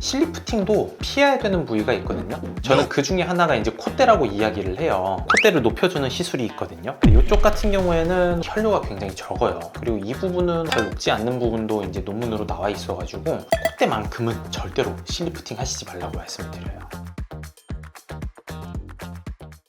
실리프팅도 피해야 되는 부위가 있거든요. 저는 그 중에 하나가 이제 콧대라고 이야기를 해요. 콧대를 높여주는 시술이 있거든요. 이쪽 같은 경우에는 혈류가 굉장히 적어요. 그리고 이 부분은 잘 녹지 않는 부분도 이제 논문으로 나와 있어가지고 콧대만큼은 절대로 실리프팅 하시지 말라고 말씀을 드려요.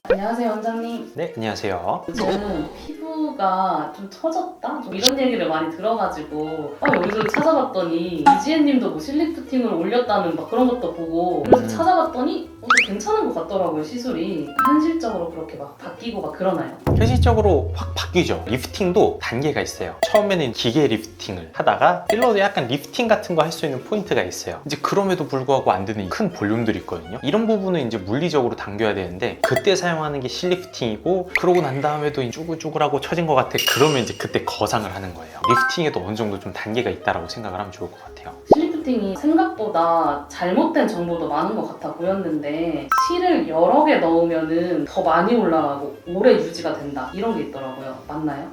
안녕하세요, 원장님. 네, 안녕하세요. 요즘 피부가 좀 처졌다? 좀 이런 얘기를 많이 들어가지고 여기서 찾아봤더니 이지혜님도 뭐 실리프팅을 올렸다는 막 그런 것도 보고 그래서 찾아봤더니 괜찮은 것 같더라고요, 시술이. 현실적으로 그렇게 막 바뀌고 막 그러나요? 현실적으로 확 바뀌죠. 리프팅도 단계가 있어요. 처음에는 기계 리프팅을 하다가 필러도 약간 리프팅 같은 거 할 수 있는 포인트가 있어요. 이제 그럼에도 불구하고 안 되는 큰 볼륨들이 있거든요. 이런 부분은 이제 물리적으로 당겨야 되는데 그때 사용하는 게 실리프팅이고, 그러고 난 다음에도 쭈글쭈글하고 처진 것 같아. 그러면 이제 그때 거상을 하는 거예요. 리프팅에도 어느 정도 좀 단계가 있다라고 생각을 하면 좋을 것 같아요. 실리프팅이 생각보다 잘못된 정보도 많은 것 같아 보였는데 실을 여러 개 넣으면 더 많이 올라가고 오래 유지가 된다 이런 게 있더라고요. 맞나요?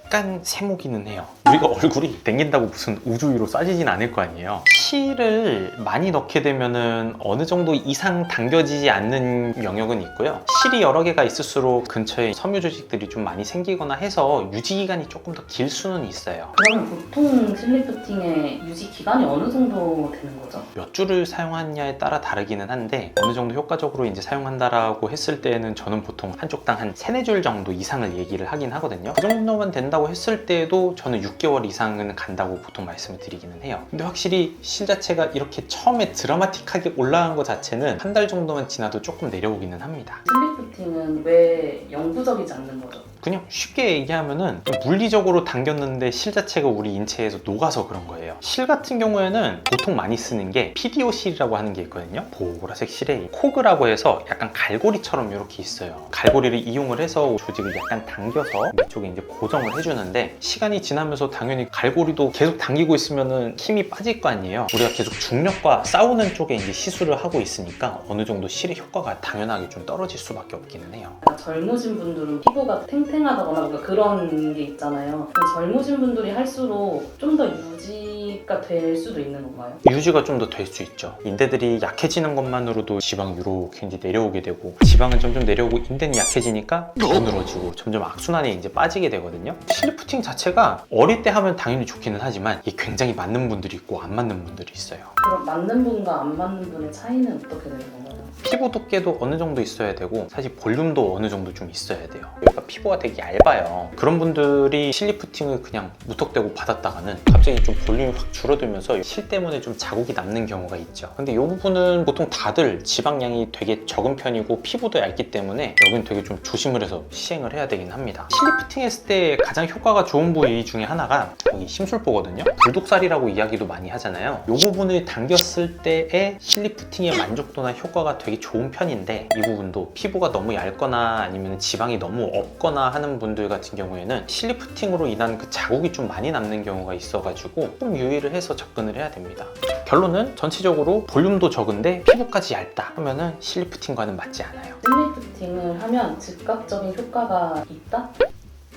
약간 세모기는 해요. 우리가 얼굴이 땡긴다고 무슨 우주 위로 쏴지진 않을 거 아니에요. 실을 많이 넣게 되면은 어느 정도 이상 당겨지지 않는 영역은 있고요. 실이 여러 개가 있을수록 근처에 섬유 조직들이 좀 많이 생기거나 해서 유지 기간이 조금 더 길 수는 있어요. 그러면 보통 실리프팅의 유지 기간이 어느 정도 되는 거죠? 몇 줄을 사용하느냐에 따라 다르기는 한데 어느 정도 효과적으로 이제 사용한다라고 했을 때는 저는 보통 한쪽당 한 3-4줄 정도 이상을 얘기를 하긴 하거든요. 그 정도만 된다고 했을 때도 저는 6개월 이상은 간다고 보통 말씀을 드리기는 해요. 근데 확실히 실 자체가 이렇게 처음에 드라마틱하게 올라간 것 자체는 한 달 정도만 지나도 조금 내려오기는 합니다. 실리프팅은 왜 영구적이지 않는 거죠? 그냥 쉽게 얘기하면은 물리적으로 당겼는데 실 자체가 우리 인체에서 녹아서 그런 거예요. 실 같은 경우에는 보통 많이 쓰는 게 PDO 실이라고 하는 게 있거든요. 보라색 실에 코그라고 해서 약간 갈고리처럼 이렇게 있어요. 갈고리를 이용을 해서 조직을 약간 당겨서 이쪽에 이제 고정을 해주는데, 시간이 지나면서 당연히 갈고리도 계속 당기고 있으면은 힘이 빠질 거 아니에요. 우리가 계속 중력과 싸우는 쪽에 이제 시술을 하고 있으니까 어느 정도 실의 효과가 당연하게 좀 떨어질 수밖에 없기는 해요. 젊으신 분들은 피부가 탱탱하다거나 뭔가 그런 게 있잖아요. 젊으신 분들이 할수록 좀 더 유지가 될 수도 있는 건가요? 유지가 좀 더 될 수 있죠. 인대들이 약해지는 것만으로도 지방이 이렇게 이제 내려오게 되고, 지방은 점점 내려오고 인대는 약해지니까 더 늘어지고 점점 악순환에 이제 빠지게 되거든요. 실리프팅 자체가 어릴 때 하면 당연히 좋기는 하지만 이게 굉장히 맞는 분들이 있고 안 맞는 분들이 있어요. 그럼 맞는 분과 안 맞는 분의 차이는 어떻게 되는 건가요? 피부 두께도 어느 정도 있어야 되고, 사실 볼륨도 어느 정도 좀 있어야 돼요. 여기가 피부가 되게 얇아요. 그런 분들이 실리프팅을 그냥 무턱대고 받았다가는 갑자기 좀 볼륨이 확 줄어들면서 실 때문에 좀 자국이 남는 경우가 있죠. 근데 이 부분은 보통 다들 지방량이 되게 적은 편이고 피부도 얇기 때문에 여기는 되게 좀 조심을 해서 시행을 해야 되긴 합니다. 실리프팅 했을 때 가장 효과가 좋은 부위 중에 하나가 여기 심술보거든요. 불독살이라고 이야기도 많이 하잖아요. 이 부분을 당겼을 때의 실리프팅의 만족도나 효과가 되게 좋은 편인데, 이 부분도 피부가 너무 얇거나 아니면 지방이 너무 없거나 하는 분들 같은 경우에는 실리프팅으로 인한 그 자국이 좀 많이 남는 경우가 있어가지고 좀 유의를 해서 접근을 해야 됩니다. 결론은 전체적으로 볼륨도 적은데 피부까지 얇다 하면은 실리프팅과는 맞지 않아요. 실리프팅을 하면 즉각적인 효과가 있다?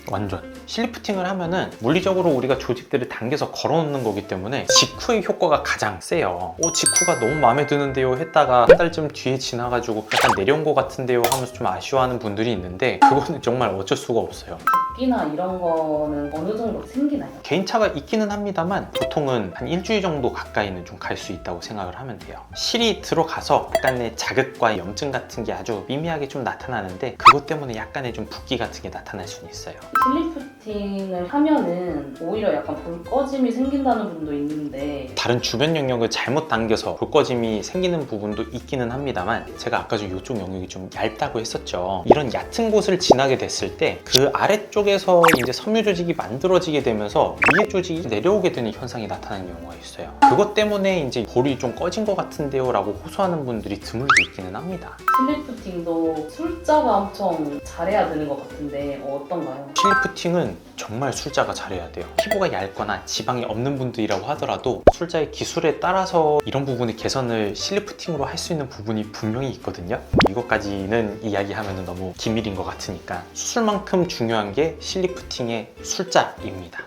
완전 실리프팅을 하면은 물리적으로 우리가 조직들을 당겨서 걸어놓는 거기 때문에 직후의 효과가 가장 세요. 직후가 너무 마음에 드는데요 했다가 한 달쯤 뒤에 지나가지고 약간 내려온 것 같은데요 하면서 좀 아쉬워하는 분들이 있는데, 그거는 정말 어쩔 수가 없어요. 붓기나 이런 거는 어느 정도 생기나요? 개인차가 있기는 합니다만 보통은 한 일주일 정도 가까이는 좀 갈 수 있다고 생각을 하면 돼요. 실이 들어가서 약간의 자극과 염증 같은 게 아주 미미하게 좀 나타나는데, 그것 때문에 약간의 좀 붓기 같은 게 나타날 수는 있어요. 실리프팅을 하면은 오히려 약간 볼 꺼짐이 생긴다는 분도 있는데, 다른 주변 영역을 잘못 당겨서 볼 꺼짐이 생기는 부분도 있기는 합니다만, 제가 아까 좀 이쪽 영역이 좀 얇다고 했었죠. 이런 얕은 곳을 지나게 됐을 때 그 아래쪽에서 이제 섬유 조직이 만들어지게 되면서 위에 조직이 내려오게 되는 현상이 나타나는 경우가 있어요. 그것 때문에 이제 볼이 좀 꺼진 것 같은데요 라고 호소하는 분들이 드물게 있기는 합니다. 실리프팅도 술자가 엄청 잘해야 되는 것 같은데 어떤가요? 실리프팅은 정말 술자가 잘해야 돼요. 피부가 얇거나 지방이 없는 분들이라고 하더라도 술자의 기술에 따라서 이런 부분의 개선을 실리프팅으로 할 수 있는 부분이 분명히 있거든요. 이것까지는 이야기하면 너무 기밀인 것 같으니까, 수술만큼 중요한 게 실리프팅의 술자입니다.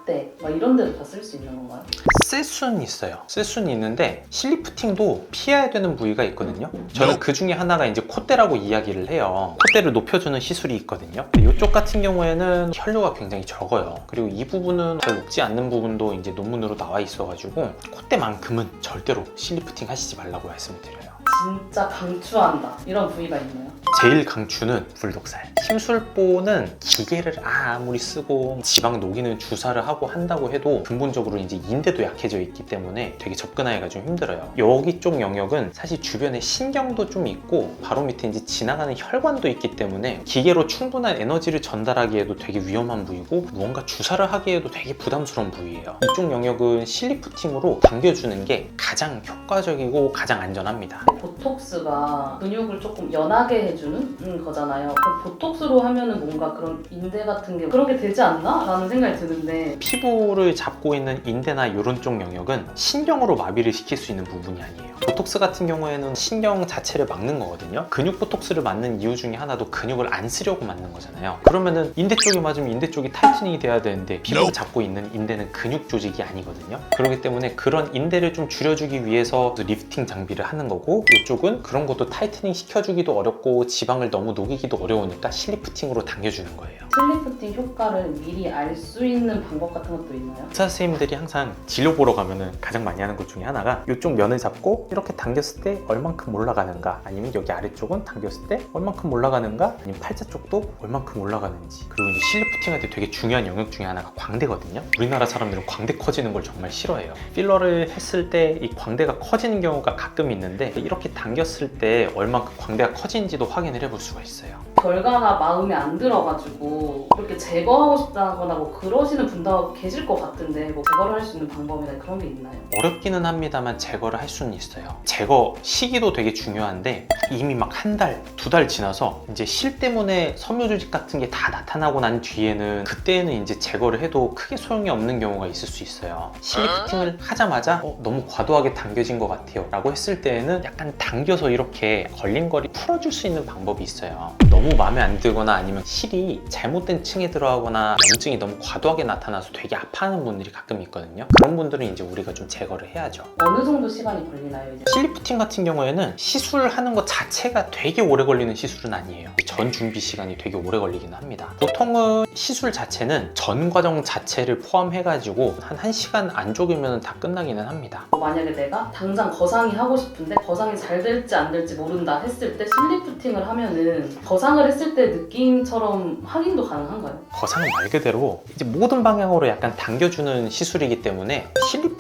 콧대 막 이런 데도 다 쓸 수 있는 건가요? 쓸 수는 있어요. 쓸 수는 있는데 실리프팅도 피해야 되는 부위가 있거든요. 저는 그 중에 하나가 이제 콧대라고 이야기를 해요. 콧대를 높여주는 시술이 있거든요. 이쪽 같은 경우에는 혈류가 굉장히 적어요. 그리고 이 부분은 잘 높지 않는 부분도 이제 논문으로 나와 있어가지고 콧대만큼은 절대로 실리프팅 하시지 말라고 말씀을 드려요. 진짜 강추한다. 이런 부위가 있나요? 제일 강추는 불독살. 심술보는 기계를 아무리 쓰고 지방 녹이는 주사를 하고 한다고 해도 근본적으로 이제 인대도 약해져 있기 때문에 되게 접근하기가 좀 힘들어요. 여기 쪽 영역은 사실 주변에 신경도 좀 있고 바로 밑에 이제 지나가는 혈관도 있기 때문에 기계로 충분한 에너지를 전달하기에도 되게 위험한 부위고 무언가 주사를 하기에도 되게 부담스러운 부위예요. 이쪽 영역은 실리프팅으로 당겨주는 게 가장 효과적이고 가장 안전합니다. 보톡스가 근육을 조금 연하게 해주는 거잖아요. 그럼 보톡스로 하면은 뭔가 그런 인대 같은 게 그런 게 되지 않나? 라는 생각이 드는데 피부를 잡고 있는 인대나 이런 쪽 영역은 신경으로 마비를 시킬 수 있는 부분이 아니에요. 보톡스 같은 경우에는 신경 자체를 막는 거거든요. 근육 보톡스를 맞는 이유 중에 하나도 근육을 안 쓰려고 맞는 거잖아요. 그러면은 인대 쪽에 맞으면 인대 쪽이 타이트닝이 돼야 되는데 피부를 잡고 있는 인대는 근육 조직이 아니거든요. 그렇기 때문에 그런 인대를 좀 줄여주기 위해서 리프팅 장비를 하는 거고, 이쪽은 그런 것도 타이트닝 시켜주기도 어렵고 지방을 너무 녹이기도 어려우니까 실리프팅으로 당겨주는 거예요. 실리프팅 효과를 미리 알 수 있는 방법 같은 것도 있나요? 의사 선생님들이 항상 진료 보러 가면은 가장 많이 하는 것 중에 하나가 이쪽 면을 잡고 이렇게 당겼을 때 얼만큼 올라가는가, 아니면 여기 아래쪽은 당겼을 때 얼만큼 올라가는가, 아니면 팔자 쪽도 얼만큼 올라가는지. 그리고 이제 실리프팅 할 때 되게 중요한 영역 중에 하나가 광대거든요. 우리나라 사람들은 광대 커지는 걸 정말 싫어해요. 필러를 했을 때 이 광대가 커지는 경우가 가끔 있는데 이렇게 당겼을 때 얼만큼 광대가 커지는지도 확인을 해볼 수가 있어요. 결과가 마음에 안 들어가지고 이렇게 제거하고 싶다거나 뭐 그러시는 분도 계실 것 같은데 뭐 제거를 할 수 있는 방법이나 그런 게 있나요? 어렵기는 합니다만 제거를 할 수는 있어요. 제거 시기도 되게 중요한데 이미 막 한 달, 두 달 지나서 이제 실 때문에 섬유 조직 같은 게 다 나타나고 난 뒤에는 그때는 이제 제거를 해도 크게 소용이 없는 경우가 있을 수 있어요. 실리프팅을 하자마자 너무 과도하게 당겨진 것 같아요 라고 했을 때에는 약간 당겨서 이렇게 걸림걸이 풀어줄 수 있는 방법이 있어요. 너무 마음에 안 들거나 아니면 실이 잘못된 층에 들어가거나 염증이 너무 과도하게 나타나서 되게 아파하는 분들이 가끔 있거든요. 그런 분들은 이제 우리가 좀 제거를 해야죠. 어느 정도 시간이 걸리나요? 이제? 실리프팅 같은 경우에는 시술하는 것 자체가 되게 오래 걸리는 시술은 아니에요. 전 준비 시간이 되게 오래 걸리긴 합니다. 보통은 시술 자체는 전 과정 자체를 포함해가지고 한 1시간 안쪽이면 다 끝나기는 합니다. 만약에 내가 당장 거상이 하고 싶은데 거상이 잘 될지 안 될지 모른다 했을 때 실리프팅을 하면은 거상을 했을 때 느낌처럼 확인도 가능한가요? 거상은 말 그대로 이제 모든 방향으로 약간 당겨주는 시술이기 때문에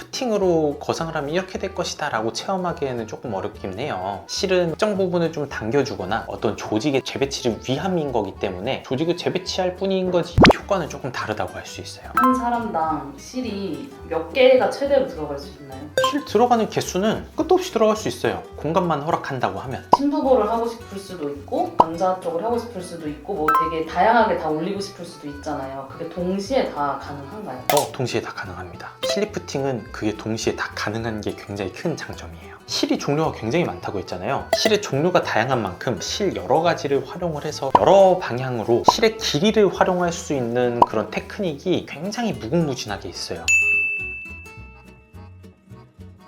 실리프팅으로 거상을 하면 이렇게 될 것이다 라고 체험하기에는 조금 어렵긴 해요. 실은 특정 부분을 좀 당겨주거나 어떤 조직의 재배치를 위함인 거기 때문에 조직을 재배치할 뿐인 거지 효과는 조금 다르다고 할 수 있어요. 한 사람당 실이 몇 개가 최대로 들어갈 수 있나요? 실 들어가는 개수는 끝도 없이 들어갈 수 있어요. 공간만 허락한다고 하면. 심부보를 하고 싶을 수도 있고 남자 쪽을 하고 싶을 수도 있고 뭐 되게 다양하게 다 올리고 싶을 수도 있잖아요. 그게 동시에 다 가능한가요? 동시에 다 가능합니다. 실리프팅은 그게 동시에 다 가능한 게 굉장히 큰 장점이에요. 실이 종류가 굉장히 많다고 했잖아요. 실의 종류가 다양한 만큼 실 여러 가지를 활용을 해서 여러 방향으로 실의 길이를 활용할 수 있는 그런 테크닉이 굉장히 무궁무진하게 있어요.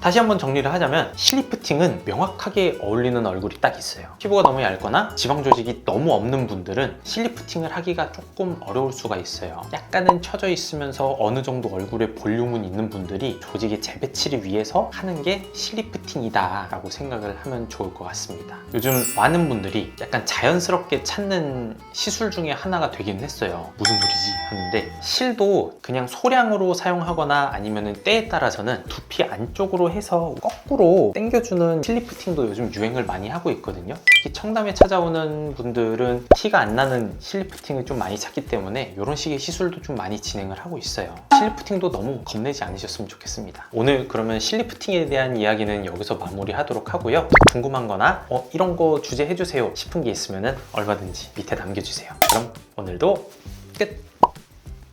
다시 한번 정리를 하자면 실리프팅은 명확하게 어울리는 얼굴이 딱 있어요. 피부가 너무 얇거나 지방 조직이 너무 없는 분들은 실리프팅을 하기가 조금 어려울 수가 있어요. 약간은 처져 있으면서 어느 정도 얼굴에 볼륨은 있는 분들이 조직의 재배치를 위해서 하는 게 실리프팅이다 라고 생각을 하면 좋을 것 같습니다. 요즘 많은 분들이 약간 자연스럽게 찾는 시술 중에 하나가 되긴 했어요. 무슨 소리지? 하는데 실도 그냥 소량으로 사용하거나 아니면 때에 따라서는 두피 안쪽으로 해서 거꾸로 당겨주는 실리프팅도 요즘 유행을 많이 하고 있거든요. 특히 청담에 찾아오는 분들은 티가 안 나는 실리프팅을 좀 많이 찾기 때문에 이런 식의 시술도 좀 많이 진행을 하고 있어요. 실리프팅도 너무 겁내지 않으셨으면 좋겠습니다. 오늘 그러면 실리프팅에 대한 이야기는 여기서 마무리하도록 하고요. 궁금한 거나 이런 거 주제 해주세요 싶은 게 있으면 얼마든지 밑에 남겨주세요. 그럼 오늘도 끝!